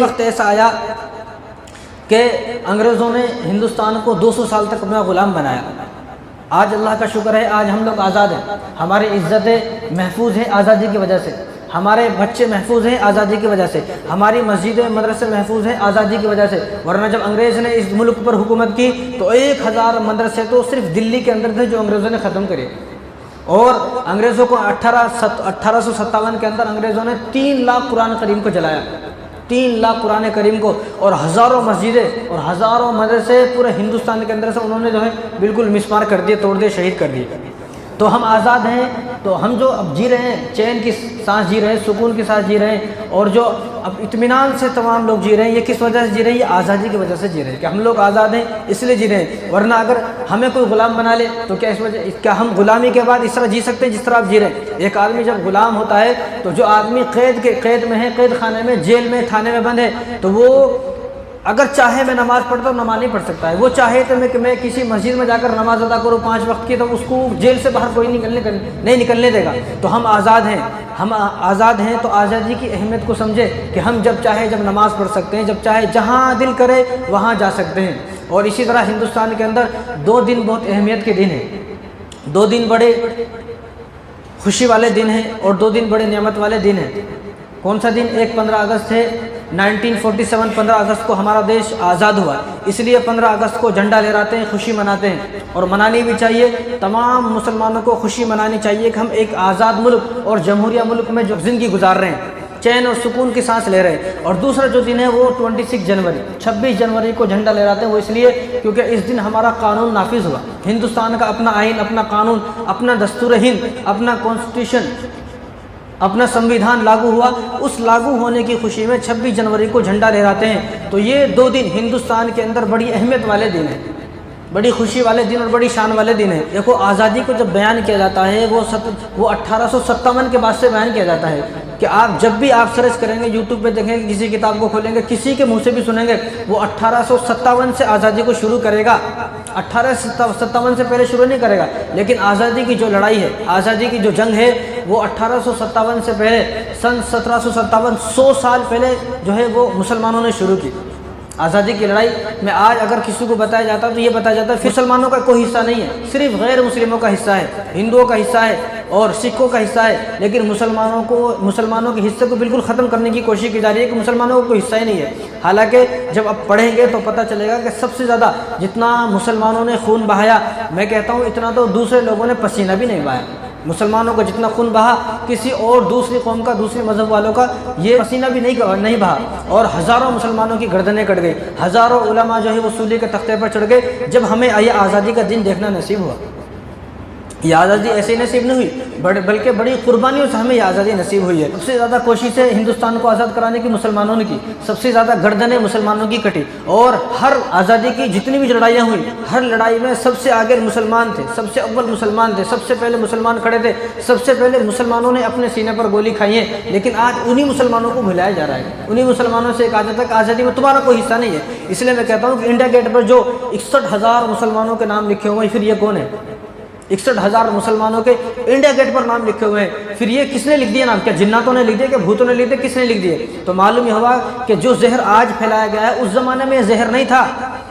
وقت ایسا آیا کہ انگریزوں نے ہندوستان کو 200 سال تک اپنا غلام بنایا. آج اللہ کا شکر ہے، آج ہم لوگ آزاد ہیں، ہماری عزتیں محفوظ ہیں آزادی کی وجہ سے، ہمارے بچے محفوظ ہیں آزادی کی وجہ سے، ہماری مسجدیں مدرسے محفوظ ہیں آزادی کی وجہ سے. ورنہ جب انگریز نے اس ملک پر حکومت کی تو 1000 مدرسے تو صرف دلی کے اندر تھے جو انگریزوں نے ختم کرے. اور انگریزوں کو 1857 کے اندر انگریزوں نے 3 لاکھ قرآن کریم کو جلایا، 3 لاکھ قرآن کریم کو، اور ہزاروں مسجدیں اور ہزاروں مدرسے پورے ہندوستان کے اندر سے انہوں نے جو ہے بالکل مسمار کر دیے، توڑ دیے، شہید کر دیے. تو ہم آزاد ہیں، تو ہم جو اب جی رہے ہیں، چین کی سانس جی رہے ہیں، سکون کی سانس جی رہے ہیں، اور جو اب اطمینان سے تمام لوگ جی رہے ہیں، یہ کس وجہ سے جی رہے ہیں؟ یہ آزادی کی وجہ سے جی رہے ہیں کہ ہم لوگ آزاد ہیں اس لیے جی رہے ہیں. ورنہ اگر ہمیں کوئی غلام بنا لے تو کیا ہم غلامی کے بعد اس طرح جی سکتے ہیں جس طرح آپ جی رہے ہیں؟ ایک آدمی جب غلام ہوتا ہے تو جو آدمی قید میں ہے، قید خانے میں، جیل میں، تھانے میں بند ہے، تو وہ اگر چاہے میں نماز پڑھتا ہوں، نماز نہیں پڑھ سکتا ہے. وہ چاہے تو میں کسی مسجد میں جا کر نماز ادا کروں 5 وقت کی، تو اس کو جیل سے باہر کوئی نہیں نکلنے دے گا. تو ہم آزاد ہیں، ہم آزاد ہیں تو آزادی کی اہمیت کو سمجھے کہ ہم جب چاہے جب نماز پڑھ سکتے ہیں، جب چاہے جہاں دل کرے وہاں جا سکتے ہیں. اور اسی طرح ہندوستان کے اندر 2 دن بہت اہمیت کے دن ہیں، 2 دن بڑے خوشی والے دن ہیں اور 2 دن بڑے نعمت والے دن ہیں. کون سا دن؟ ایک 15 اگست ہے. 1947 15 اگست کو ہمارا دیش آزاد ہوا، اس لیے 15 اگست کو جھنڈا لہراتے ہیں، خوشی مناتے ہیں، اور منانی بھی چاہیے. تمام مسلمانوں کو خوشی منانی چاہیے کہ ہم ایک آزاد ملک اور جمہوریہ ملک میں جو زندگی گزار رہے ہیں، چین اور سکون کی سانس لے رہے ہیں. اور دوسرا جو دن ہے وہ 26 جنوری کو جھنڈا لہراتے ہیں. وہ اس لیے کیونکہ اس دن ہمارا قانون نافذ ہوا، ہندوستان کا اپنا آئین، اپنا قانون، اپنا دستور ہند، اپنا کانسٹیٹیوشن، اپنا سمویدھان لاگو ہوا. اس لاگو ہونے کی خوشی میں 26 جنوری کو جھنڈا لہراتے ہیں. تو یہ 2 دن ہندوستان کے اندر بڑی اہمیت والے دن ہیں، بڑی خوشی والے دن اور بڑی شان والے دن ہیں. دیکھو آزادی کو جب بیان کیا جاتا ہے وہ 1857 کے بعد سے بیان کیا جاتا ہے کہ آپ جب بھی آپ سرچ کریں گے، یوٹیوب پہ دیکھیں گے، کسی کتاب کو کھولیں گے، کسی کے منہ سے بھی سنیں گے، وہ 1857 سے آزادی کو شروع کرے گا. 1857 سے پہلے شروع نہیں کرے گا. لیکن آزادی کی جو لڑائی ہے، آزادی کی جو جنگ ہے، وہ 1857 سے پہلے سن 1757 100 سال پہلے جو ہے وہ مسلمانوں نے شروع کی. آزادی کی لڑائی میں آج اگر کسی کو بتایا جاتا ہے تو یہ بتایا جاتا ہے پھر مسلمانوں کا کوئی حصہ نہیں ہے، صرف غیر مسلموں کا حصہ ہے، ہندوؤں کا حصہ ہے اور سکھوں کا حصہ ہے. لیکن مسلمانوں کے حصے کو بالکل ختم کرنے کی کوشش کی جا رہی ہے کہ مسلمانوں کو کوئی حصہ ہی نہیں ہے. حالانکہ جب آپ پڑھیں گے تو پتہ چلے گا کہ سب سے زیادہ جتنا مسلمانوں نے خون بہایا، میں کہتا ہوں اتنا تو دوسرے لوگوں نے پسینہ بھی نہیں بہایا. مسلمانوں کو جتنا خون بہا کسی اور دوسری قوم کا، دوسری مذہب والوں کا یہ پسینہ بھی نہیں بہا. اور ہزاروں مسلمانوں کی گردنیں کٹ گئی، ہزاروں علماء جو ہے وہ سولی کے تختے پر چڑھ گئے جب ہمیں یہ آزادی کا دن دیکھنا نصیب ہوا. یہ آزادی ایسے نصیب نہیں ہوئی، بلکہ بڑی قربانیوں سے ہمیں یہ آزادی نصیب ہوئی ہے. سب سے زیادہ کوششیں ہندوستان کو آزاد کرانے کی مسلمانوں نے کی، سب سے زیادہ گردنیں مسلمانوں کی کٹی. اور ہر آزادی کی جتنی بھی لڑائیاں ہوئی، ہر لڑائی میں سب سے آگے مسلمان تھے، سب سے اول مسلمان تھے، سب سے پہلے مسلمان کھڑے تھے، سب سے پہلے مسلمانوں نے اپنے سینے پر گولی کھائی ہے. لیکن آج انہی مسلمانوں کو بھلایا جا رہا ہے، انہی مسلمانوں سے کہا جاتا ہے کہ آزادی میں تمہارا کوئی حصہ نہیں ہے. اس لیے میں کہتا ہوں کہ انڈیا گیٹ پر جو 61,000 مسلمانوں کے نام لکھے ہوئے ہیں، پھر یہ کون ہے؟ 61,000 مسلمانوں کے انڈیا گیٹ پر نام لکھے ہوئے ہیں. پھر یہ کس نے لکھ دیا نام؟ کیا جناتوں نے لکھ دیا کہ بھوتوں نے لکھ دیا؟ کس نے لکھ دیے؟ تو معلوم یہ ہوا کہ جو زہر آج پھیلایا گیا ہے اس زمانے میں یہ زہر نہیں تھا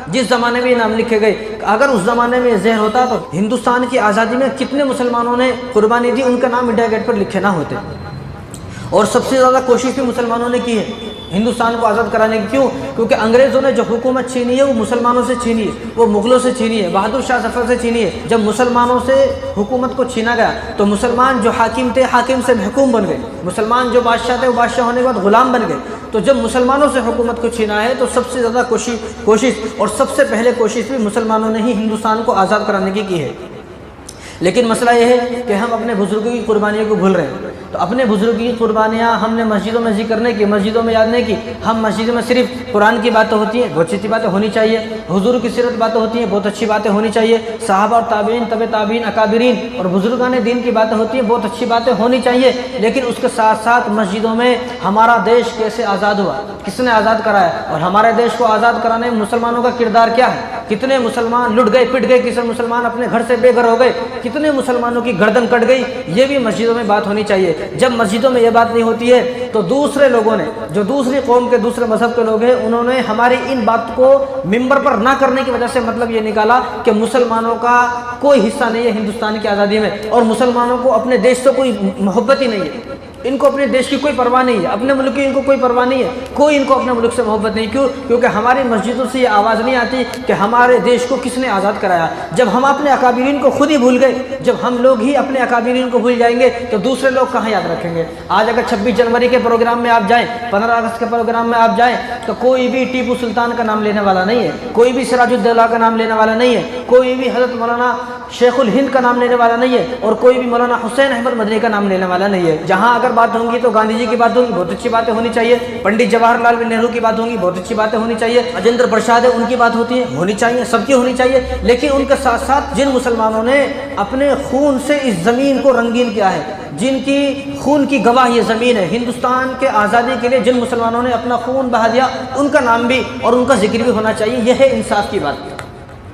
جس زمانے میں یہ نام لکھے گئے. اگر اس زمانے میں یہ زہر ہوتا تو ہندوستان کی آزادی میں کتنے مسلمانوں نے قربانی دی، ان کا نام انڈیا گیٹ پر لکھے نہ ہوتے. اور سب سے زیادہ کوشش بھی مسلمانوں نے کی ہے ہندوستان کو آزاد کرانے کی. کیوں؟ کیونکہ انگریزوں نے جو حکومت چھینی ہے وہ مسلمانوں سے چھینی ہے، وہ مغلوں سے چھینی ہے، بہادر شاہ ظفر سے چھینی ہے. جب مسلمانوں سے حکومت کو چھینا گیا تو مسلمان جو حاکم تھے حاکم سے محکوم بن گئے، مسلمان جو بادشاہ تھے وہ بادشاہ ہونے کے بعد غلام بن گئے. تو جب مسلمانوں سے حکومت کو چھینا ہے تو سب سے زیادہ کوشش اور سب سے پہلے کوشش بھی مسلمانوں نے ہی ہندوستان کو آزاد کرانے کی ہے. لیکن مسئلہ یہ ہے کہ ہم اپنے بزرگوں کی قربانیوں کو بھول رہے ہیں. تو اپنے بزرگوں کی قربانیاں ہم نے مسجدوں میں ذکر نہیں کی، مسجدوں میں یاد نہیں کی. ہم مسجدوں میں صرف قرآن کی باتیں ہوتی ہیں، بہت اچھی باتیں ہونی چاہیے، حضور کی سیرت باتیں ہوتی ہیں، بہت اچھی باتیں ہونی چاہیے، صحابہ اور تابعین، تبع تابعین، اکابرین اور بزرگان دین کی باتیں ہوتی ہیں، بہت اچھی باتیں ہونی چاہیے. لیکن اس کے ساتھ ساتھ مسجدوں میں ہمارا دیش کیسے آزاد ہوا، کس نے آزاد کرایا، اور ہمارے دیش کو آزاد کرانے میں مسلمانوں کا کردار کیا ہے، کتنے مسلمان لٹ گئے پٹ گئے، کتنے مسلمان اپنے گھر سے بے گھر ہو گئے، کتنے مسلمانوں کی گردن کٹ گئی، یہ بھی مسجدوں میں بات ہونی چاہیے. جب مسجدوں میں یہ بات نہیں ہوتی ہے تو دوسرے لوگوں نے جو دوسری قوم کے دوسرے مذہب کے لوگ ہیں انہوں نے ہماری ان بات کو ممبر پر نہ کرنے کی وجہ سے مطلب یہ نکالا کہ مسلمانوں کا کوئی حصہ نہیں ہے ہندوستان کی آزادی میں، اور مسلمانوں کو اپنے دیش سے کوئی محبت ہی نہیں ہے، ان کو اپنے دیش کی کوئی پرواہ نہیں ہے، اپنے ملک کی ان کو کوئی پرواہ نہیں ہے، کوئی ان کو اپنے ملک سے محبت نہیں۔ کیوں؟ کیونکہ ہماری مسجدوں سے یہ آواز نہیں آتی کہ ہمارے دیش کو کس نے آزاد کرایا۔ جب ہم اپنے اکابرین کو خود ہی بھول گئے، جب ہم لوگ ہی اپنے اکابرین کو بھول جائیں گے تو دوسرے لوگ کہاں یاد رکھیں گے؟ آج اگر 26 جنوری کے پروگرام میں آپ جائیں، 15 اگست کے پروگرام میں آپ جائیں تو کوئی بھی ٹیپو سلطان کا نام لینے والا نہیں ہے، کوئی بھی سراج الدولہ کا نام لینے والا نہیں ہے، کوئی بھی حضرت مولانا شیخ الہند کا نام لینے والا نہیں ہے، اور کوئی بھی مولانا حسین احمد مدنی کا نام لینے والا نہیں ہے۔ جہاں اگر بات ہوں گی تو گاندھی جی کی بات ہوگی، بہت اچھی باتیں ہونی چاہیے، پنڈت جواہر لال نہرو کی بات ہوگی، بہت اچھی باتیں ہونی چاہیے، راجندر پرساد ہے ان کی بات ہوتی ہے، ہونی چاہیے، سب کی ہونی چاہیے۔ لیکن ان کے ساتھ ساتھ جن مسلمانوں نے اپنے خون سے اس زمین کو رنگین کیا ہے، جن کی خون کی گواہ یہ زمین ہے، ہندوستان کے آزادی کے لیے جن مسلمانوں نے اپنا خون بہا دیا ان کا نام بھی اور ان کا ذکر بھی ہونا چاہیے۔ یہ ہے انصاف کی بات،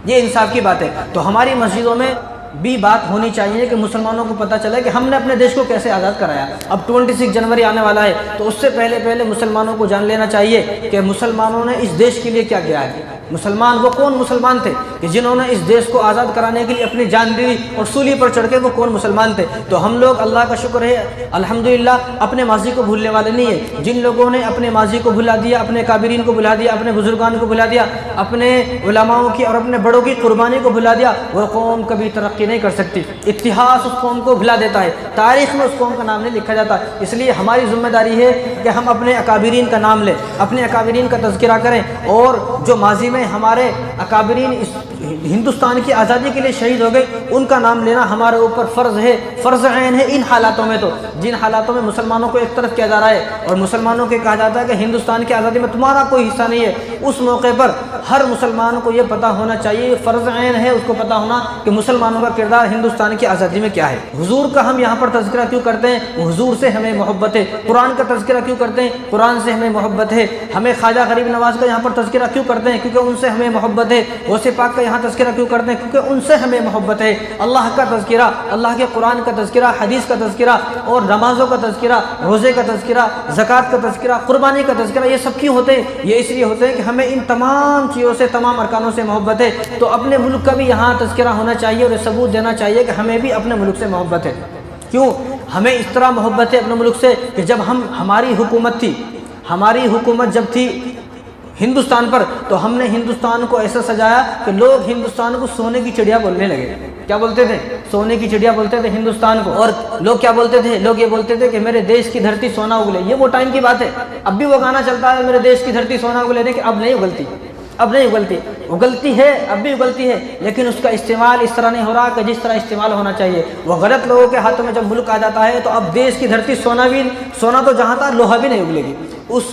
یہ انصاف کی بات ہے۔ تو ہماری مسجدوں میں بھی بات ہونی چاہیے کہ مسلمانوں کو پتہ چلے کہ ہم نے اپنے دیش کو کیسے آزاد کرایا۔ اب 26 جنوری آنے والا ہے تو اس سے پہلے مسلمانوں کو جان لینا چاہیے کہ مسلمانوں نے اس دیش کے لیے کیا کیا ہے۔ مسلمان وہ کون مسلمان تھے کہ جنہوں نے اس دیش کو آزاد کرانے کے لیے اپنی جان دی اور سولی پر چڑھ کے وہ کون مسلمان تھے۔ تو ہم لوگ اللہ کا شکر ہے الحمدللہ اپنے ماضی کو بھولنے والے نہیں ہیں۔ جن لوگوں نے اپنے ماضی کو بھلا دیا، اپنے کابرین کو بھلا دیا، اپنے بزرگان کو بھلا دیا، اپنے علماؤں کی اور اپنے بڑوں کی قربانی کو بھلا دیا، وہ قوم کبھی ترقی نہیں کر سکتی۔ اتہاس اس قوم کو بھلا دیتا ہے، تاریخ میں اس قوم کا نام نہیں لکھا جاتا۔ اس لیے ہماری ذمہ داری ہے کہ ہم اپنے اکابرین کا نام لیں، اپنے اکابرین کا تذکرہ کریں، اور جو ماضی میں ہمارے اکابرین اس ہندوستان کی آزادی کے لیے شہید ہو گئے ان کا نام لینا ہمارے اوپر فرض ہے، فرض عین ہے۔ ان حالاتوں میں تو جن حالاتوں میں مسلمانوں کو ایک طرف کیا جا رہا ہے اور مسلمانوں کو کہا جاتا ہے کہ ہندوستان کی آزادی میں تمہارا کوئی حصہ نہیں ہے، اس موقع پر ہر مسلمان کو یہ پتہ ہونا چاہیے، فرض عین ہے اس کو پتہ ہونا کہ مسلمانوں کا کردار ہندوستان کی آزادی میں کیا ہے۔ حضور کا ہم یہاں پر تذکرہ کیوں کرتے ہیں؟ حضور سے ہمیں محبت ہے۔ قرآن کا تذکرہ کیوں کرتے ہیں؟ قرآن سے ہمیں محبت ہے۔ ہمیں خواجہ غریب نواز کا یہاں پر تذکرہ کیوں کرتے ہیں؟ کیونکہ ان سے ہمیں محبت ہے۔ غوث پاک کا یہاں تذکرہ کیوں کرتے ہیں؟ کیونکہ ان سے ہمیں محبت ہے۔ اللہ کا تذکرہ، اللہ کے قرآن کا تذکرہ، حدیث کا تذکرہ اور نمازوں کا تذکرہ، روزے کا تذکرہ، زکوٰۃ کا تذکرہ، قربانی کا تذکرہ، یہ سب کیوں ہوتے ہیں؟ یہ اس لیے ہوتے ہیں کہ ہمیں ان تمام چیزوں سے، تمام ارکانوں سے محبت ہے۔ تو اپنے ملک کا بھی یہاں تذکرہ ہونا چاہیے اور یہ ثبوت دینا چاہیے کہ ہمیں بھی اپنے ملک سے محبت ہے۔ کیوں ہمیں اس طرح محبت ہے اپنے ملک سے کہ جب ہماری حکومت تھی، ہماری حکومت جب تھی ہندوستان پر، تو ہم نے ہندوستان کو ایسا سجایا کہ لوگ ہندوستان کو سونے کی چڑیا بولنے لگے۔ کیا بولتے تھے؟ سونے کی چڑیا بولتے تھے ہندوستان کو۔ اور لوگ کیا بولتے تھے؟ لوگ یہ بولتے تھے کہ میرے دیش کی دھرتی سونا اگلے۔ یہ وہ ٹائم کی بات ہے، اب بھی وہ گانا چلتا ہے میرے دیش کی دھرتی سونا اگلے، لیکن اب نہیں اگلتی، اب نہیں اگلتی، اگلتی ہے، اب بھی اگلتی ہے، لیکن اس کا استعمال اس طرح نہیں ہو رہا کہ جس طرح استعمال ہونا چاہیے۔ وہ غلط لوگوں کے ہاتھوں میں جب ملک آ جاتا ہے تو اب دیش کی دھرتی سونا تو جہاں تھا لوہا بھی نہیں اگلے گی۔ اس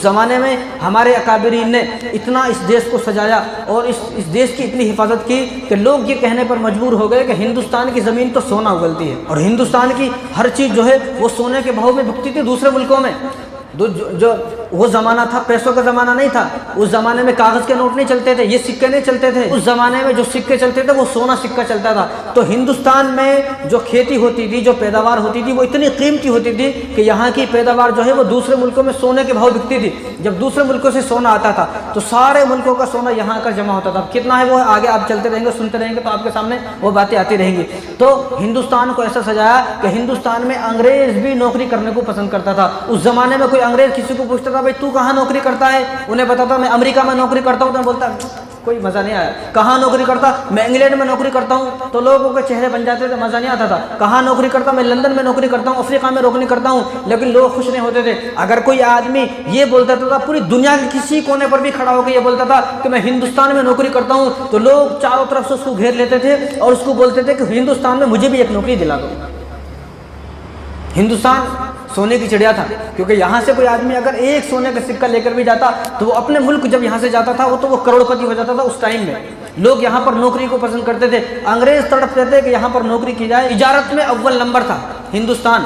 زمانے میں ہمارے اکابرین نے اتنا اس دیش کو سجایا اور اس دیش کی اتنی حفاظت کی کہ لوگ یہ کہنے پر مجبور ہو گئے کہ ہندوستان کی زمین تو سونا اگلتی ہے، اور ہندوستان کی ہر چیز جو ہے وہ سونے کے بھاؤ میں بکتی تھی دوسرے ملکوں میں۔ جو وہ زمانہ تھا، پیسوں کا زمانہ نہیں تھا، اس زمانے میں کاغذ کے نوٹ نہیں چلتے تھے، یہ سکے نہیں چلتے تھے، اس زمانے میں جو سکے چلتے تھے وہ سونا سکہ چلتا تھا۔ تو ہندوستان میں جو کھیتی ہوتی تھی، جو پیداوار ہوتی تھی، وہ اتنی قیمتی ہوتی تھی کہ یہاں کی پیداوار جو ہے وہ دوسرے ملکوں میں سونے کے بھاؤ بکتی تھی۔ جب دوسرے ملکوں سے سونا آتا تھا تو سارے ملکوں کا سونا یہاں کا جمع ہوتا تھا۔ کتنا ہے وہ آگے آپ چلتے رہیں گے، سنتے رہیں گے تو آپ کے سامنے وہ باتیں آتی رہیں گی۔ تو ہندوستان کو ایسا سجایا کہ ہندوستان میں انگریز بھی نوکری کرنے کو پسند کرتا تھا۔ اس زمانے میں کوئی انگریز کسی کو پوچھتا تھا بھائی تو کہاں نوکری کرتا ہے، انہیں بتاتا میں امریکہ میں نوکری کرتا ہوں، تو بولتا کوئی مزہ نہیں آیا۔ کہاں نوکری کرتا؟ میں انگلینڈ میں نوکری کرتا ہوں، تو لوگوں کے چہرے بن جاتے تھے، مزہ نہیں آتا تھا۔ کہاں نوکری کرتا؟ میں لندن میں نوکری کرتا ہوں، افریقہ میں نوکری کرتا ہوں، لیکن لوگ خوش نہیں ہوتے تھے۔ اگر کوئی آدمی یہ بولتا تھا، پوری دنیا کے کسی کونے پر بھی کھڑا ہو کے یہ بولتا تھا کہ میں ہندوستان میں نوکری کرتا ہوں، تو لوگ چاروں طرف سے اس کو گھیر لیتے تھے اور اس کو بولتے تھے کہ ہندوستان میں مجھے بھی ایک نوکری دلا دو۔ ہندوستان سونے کی چڑیا تھا، کیونکہ یہاں سے کوئی آدمی اگر ایک سونے کا سکہ لے کر بھی جاتا تو وہ اپنے ملک جب یہاں سے جاتا تھا وہ کروڑ پتی ہو جاتا تھا۔ اس ٹائم میں لوگ یہاں پر نوکری کو پسند کرتے تھے، انگریز تڑپتے تھے کہ یہاں پر نوکری کی جائے۔ تجارت میں اول نمبر تھا ہندوستان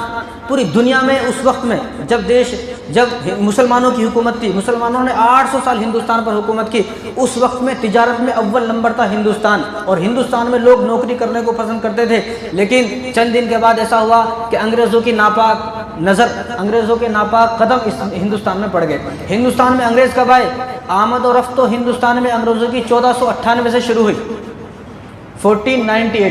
پوری دنیا میں اس وقت میں، جب مسلمانوں کی حکومت تھی، مسلمانوں نے 800 سال ہندوستان پر حکومت کی، اس وقت میں تجارت میں اول نمبر تھا ہندوستان، اور ہندوستان میں لوگ نوکری کرنے کو پسند کرتے تھے۔ لیکن چند دن کے بعد ایسا ہوا کہ انگریزوں کی ناپاک نظر انگریزوں کے ناپاک قدم اس ہندوستان میں پڑ گئے۔ ہندوستان میں انگریز کب آئے؟ آمد و رفت تو ہندوستان میں انگریزوں کی 1498 سے شروع ہوئی، 1498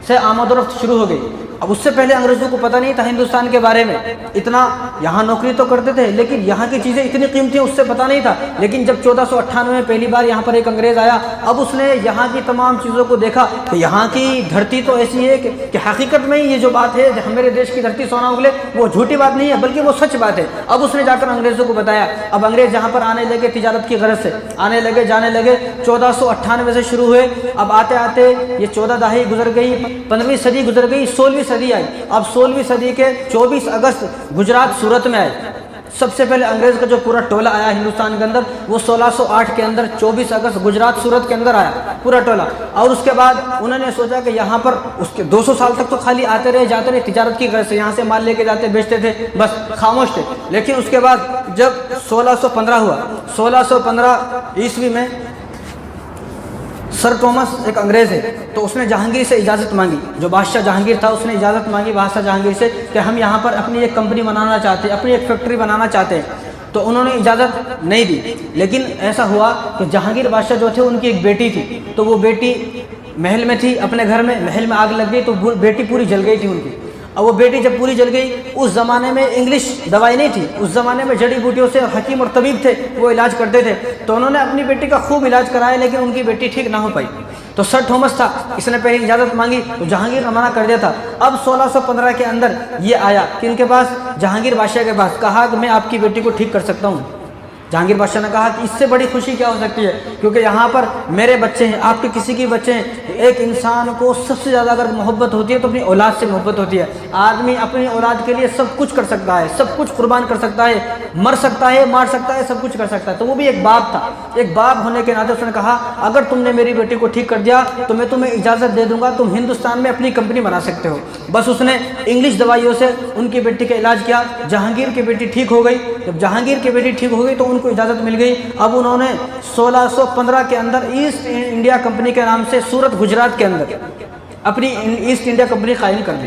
سے آمد و رفت شروع ہو گئی۔ اب اس سے پہلے انگریزوں کو پتہ نہیں تھا ہندوستان کے بارے میں، اتنا یہاں نوکری تو کرتے تھے لیکن یہاں کی چیزیں اتنی قیمتی ہیں اس سے پتہ نہیں تھا۔ لیکن جب 1498 میں پہلی بار یہاں پر ایک انگریز آیا، اب اس نے یہاں کی تمام چیزوں کو دیکھا کہ یہاں کی دھرتی تو ایسی ہے کہ حقیقت میں یہ جو بات ہے میرے دیش کی دھرتی سونا اگلے، وہ جھوٹی بات نہیں ہے بلکہ وہ سچ بات ہے۔ اب اس نے جا کر انگریزوں کو بتایا۔ اب انگریز یہاں پر آنے لگے، تجارت کی غرض سے آنے لگے، جانے لگے۔ 1498 سے شروع ہوئے، اب آتے آتے یہ 14 دہائی گزر گئی، 15ویں صدی گزر گئی، 16ویں صدی آئی۔ اب 16ویں صدی کے 24 اگست گجرات سورت میں آئے۔ سب سے پہلے انگریز کا جو پورا ٹولہ آیا ہندوستان کے اندر وہ 1608 کے اندر 24 اگست گجرات سورت کے اندر آیا پورا ٹولہ۔ اور اس کے بعد انہوں نے سوچا کہ یہاں پر اس کے 200 سال تک تو خالی آتے رہے جاتے رہے، تجارت کی غرض سے یہاں سے مال لے کے جاتے بیچتے تھے، بس خاموش تھے۔ لیکن اس کے بعد جب 1615 ہوا، 1615 عیسوی میں سر ٹھومس ایک انگریز ہے تو اس نے جہانگیر سے اجازت مانگی، جو بادشاہ جہانگیر تھا اس نے اجازت مانگی بادشاہ جہانگیر سے کہ ہم یہاں پر اپنی ایک کمپنی بنانا چاہتے ہیں، اپنی ایک فیکٹری بنانا چاہتے ہیں۔ تو انہوں نے اجازت نہیں دی۔ لیکن ایسا ہوا کہ جہانگیر بادشاہ جو تھے ان کی ایک بیٹی تھی، تو وہ بیٹی محل میں تھی اپنے گھر میں، محل میں آگ لگ گئی تو بیٹی پوری جل گئی تھی ان کی۔ اب وہ بیٹی جب پوری جل گئی، اس زمانے میں انگلش دوائی نہیں تھی، اس زمانے میں جڑی بوٹیوں سے حکیم اور طبیب تھے وہ علاج کرتے تھے، تو انہوں نے اپنی بیٹی کا خوب علاج کرایا لیکن ان کی بیٹی ٹھیک نہ ہو پائی۔ تو سر ٹھومس تھا، اس نے پہلے اجازت مانگی تو جہانگیر نے منع کر دیا تھا۔ اب 1615 کے اندر یہ آیا کہ ان کے پاس، جہانگیر بادشاہ کے پاس، کہا کہ میں آپ کی بیٹی کو ٹھیک کر سکتا ہوں۔ جہانگیر بادشاہ نے کہا کہ اس سے بڑی خوشی کیا ہو سکتی ہے، کیونکہ یہاں پر میرے بچے ہیں، آپ کے کسی کے بچے ہیں۔ ایک انسان کو سب سے زیادہ اگر محبت ہوتی ہے تو اپنی اولاد سے محبت ہوتی ہے۔ آدمی اپنی اولاد کے لیے سب کچھ کر سکتا ہے، سب کچھ قربان کر سکتا ہے، مر سکتا ہے، مار سکتا ہے، سب کچھ کر سکتا ہے۔ تو وہ بھی ایک باپ تھا، ایک باپ ہونے کے ناطے اس نے کہا اگر تم نے میری بیٹی کو ٹھیک کر دیا تو میں تمہیں اجازت دے دوں گا، تم ہندوستان میں اپنی کمپنی بنا سکتے ہو۔ بس اس نے انگلش دوائیوں سے ان کی بیٹی کا علاج کیا، جہانگیر کی بیٹی ٹھیک ہو گئی۔ جب جہانگیر کی بیٹی ٹھیک ہو گئی تو ان کو اجازت مل گئی۔ اب انہوں نے 1615 کے اندر ایسٹ انڈیا کمپنی کے نام سے سورت گجرات کے اندر اپنی ایسٹ انڈیا کمپنی قائم کر دی۔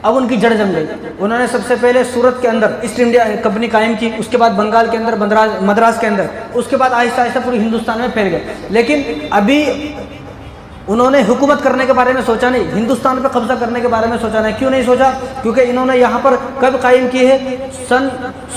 اب ان کی جڑ جم گئی۔ انہوں نے سب سے پہلے سورت کے اندر ایسٹ انڈیا کمپنی قائم کی، اس کے بعد بنگال کے اندر، مدراس کے اندر، اس کے بعد آہستہ آہستہ پوری ہندوستان میں پھیل گئے۔ لیکن ابھی انہوں نے حکومت کرنے کے بارے میں سوچا نہیں، ہندوستان پہ قبضہ کرنے کے بارے میں سوچا نہیں۔ کیوں نہیں سوچا؟ کیونکہ انہوں نے یہاں پر کب قائم کی ہے؟ سن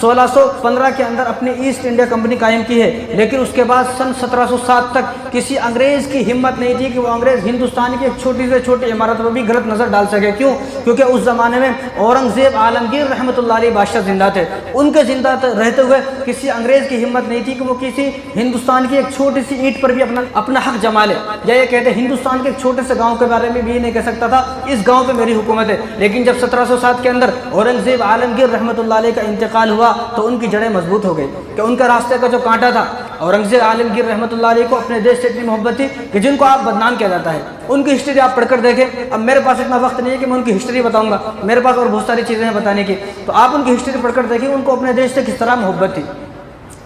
1615 کے اندر اپنی ایسٹ انڈیا کمپنی قائم کی ہے، لیکن اس کے بعد سن 1707 تک کسی انگریز کی ہمت نہیں تھی کہ وہ انگریز ہندوستان کی ایک چھوٹی سے چھوٹی عمارت پر بھی غلط نظر ڈال سکے۔ کیوں؟ کیونکہ اس زمانے میں اورنگزیب عالمگیر رحمۃ اللہ علیہ بادشاہ زندہ تھے، ان کے زندہ رہتے ہوئے کسی انگریز کی ہمت نہیں تھی کہ وہ کسی ہندوستان کی ایک چھوٹی سی اینٹ پر بھی اپنا حق جما لے، یا یہ کہتے ہندوستان کے ایک چھوٹے سے گاؤں کے بارے میں بھی یہ نہیں کہہ سکتا تھا اس گاؤں پہ میری حکومت ہے۔ لیکن جب 1707 کے اندر اورنگزیب عالمگیر رحمۃ اللہ علیہ کا انتقال ہوا تو ان کی جڑیں مضبوط ہو گئی کہ ان کا راستے کا جو کانٹا تھا، اورنگزیب عالمگیر رحمۃ اللہ علیہ کو اپنے دیش سے اتنی محبت تھی کہ جن کو آپ بدنام کیا جاتا ہے ان کی ہسٹری آپ پڑھ کر دیکھیں۔ اب میرے پاس اتنا وقت نہیں ہے کہ میں ان کی ہسٹری بتاؤں گا، میرے پاس اور بہت ساری چیزیں ہیں بتانے کی، تو آپ ان کی ہسٹری پڑھ کر دیکھیں ان کو اپنے دیش سے کس طرح محبت تھی۔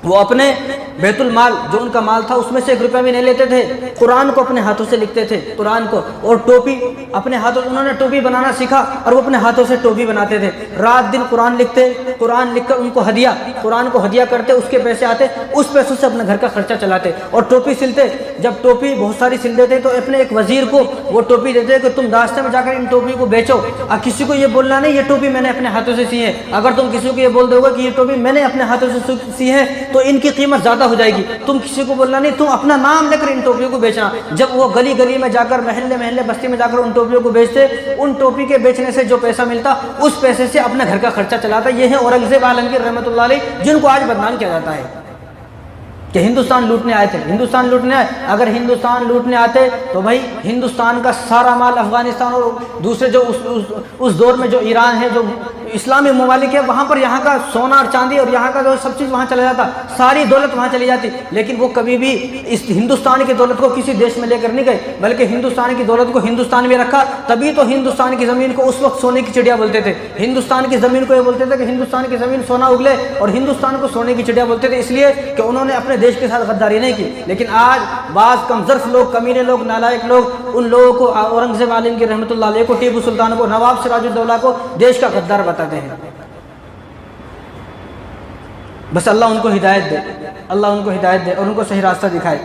وہ اپنے بیت المال جو ان کا مال تھا اس میں سے 1 روپیہ بھی نہیں لیتے تھے، قرآن کو اپنے ہاتھوں سے لکھتے تھے، قرآن کو، اور ٹوپی اپنے ہاتھوں سے، انہوں نے ٹوپی بنانا سیکھا اور وہ اپنے ہاتھوں سے ٹوپی بناتے تھے، رات دن قرآن لکھتے، قرآن لکھ کر ان کو ہدیہ، قرآن کو ہدیہ کرتے، اس کے پیسے آتے، اس پیسوں سے اپنے گھر کا خرچہ چلاتے، اور ٹوپی سلتے، جب ٹوپی بہت ساری سل دیتے تو اپنے ایک وزیر کو وہ ٹوپی دیتے کہ تم راستے میں جا کر ان ٹوپی کو بیچو، اور کسی کو یہ بولنا نہیں یہ ٹوپی میں نے اپنے ہاتھوں سے سی ہے، اگر تم کسی کو یہ بول دو گے کہ یہ ٹوپی میں نے اپنے ہاتھوں سے سی ہے تو ان کی قیمت زیادہ ہو جائے گی، تم کسی کو بولنا نہیں، تم اپنا نام لے کر ان ٹوپیوں کو بیچنا۔ جب وہ گلی گلی میں جا کر، محلے محلے بستی میں جا کر ان ٹوپیوں کو بیچتے، ان ٹوپی کے بیچنے سے جو پیسہ ملتا اس پیسے سے اپنے گھر کا خرچہ چلاتا۔ یہ ہے اورنگزیب عالمگیر رحمۃ اللہ علیہ جن کو آج بدنام کیا جاتا ہے کہ ہندوستان لوٹنے آئے تھے، ہندوستان لوٹنے آئے۔ اگر ہندوستان لوٹنے آتے تو بھائی ہندوستان کا سارا مال افغانستان اور دوسرے جو اس دور میں جو ایران ہے، جو اسلامی ممالک ہے، وہاں پر یہاں کا سونا اور چاندی اور یہاں کا جو سب چیز وہاں چلا جاتا، ساری دولت وہاں چلی جاتی، لیکن وہ کبھی بھی اس ہندوستان کی دولت کو کسی دیش میں لے کر نہیں گئے، بلکہ ہندوستان کی دولت کو ہندوستان میں رکھا۔ تبھی تو ہندوستان کی زمین کو اس وقت سونے کی چڑیا بولتے تھے، ہندوستان کی زمین کو یہ بولتے تھے کہ ہندوستان کی زمین سونا اگلے، اور ہندوستان کو سونے کی چڑیا بولتے تھے، اس لیے کہ انہوں نے اپنے دیش کے ساتھ غداری نہیں کی۔ لیکن آج بعض کمزرف لوگ، کمینے لوگ، نالائق لوگ ان لوگوں کو، اورنگزیب عالمگیر رحمۃ اللہ علیہ کو، ٹیپو سلطان کو، نواب سراج الدولہ کو دیش کا غدار بتاتے ہیں۔ بس اللہ ان کو ہدایت دے، اللہ ان کو ہدایت دے اور ان کو صحیح راستہ دکھائے۔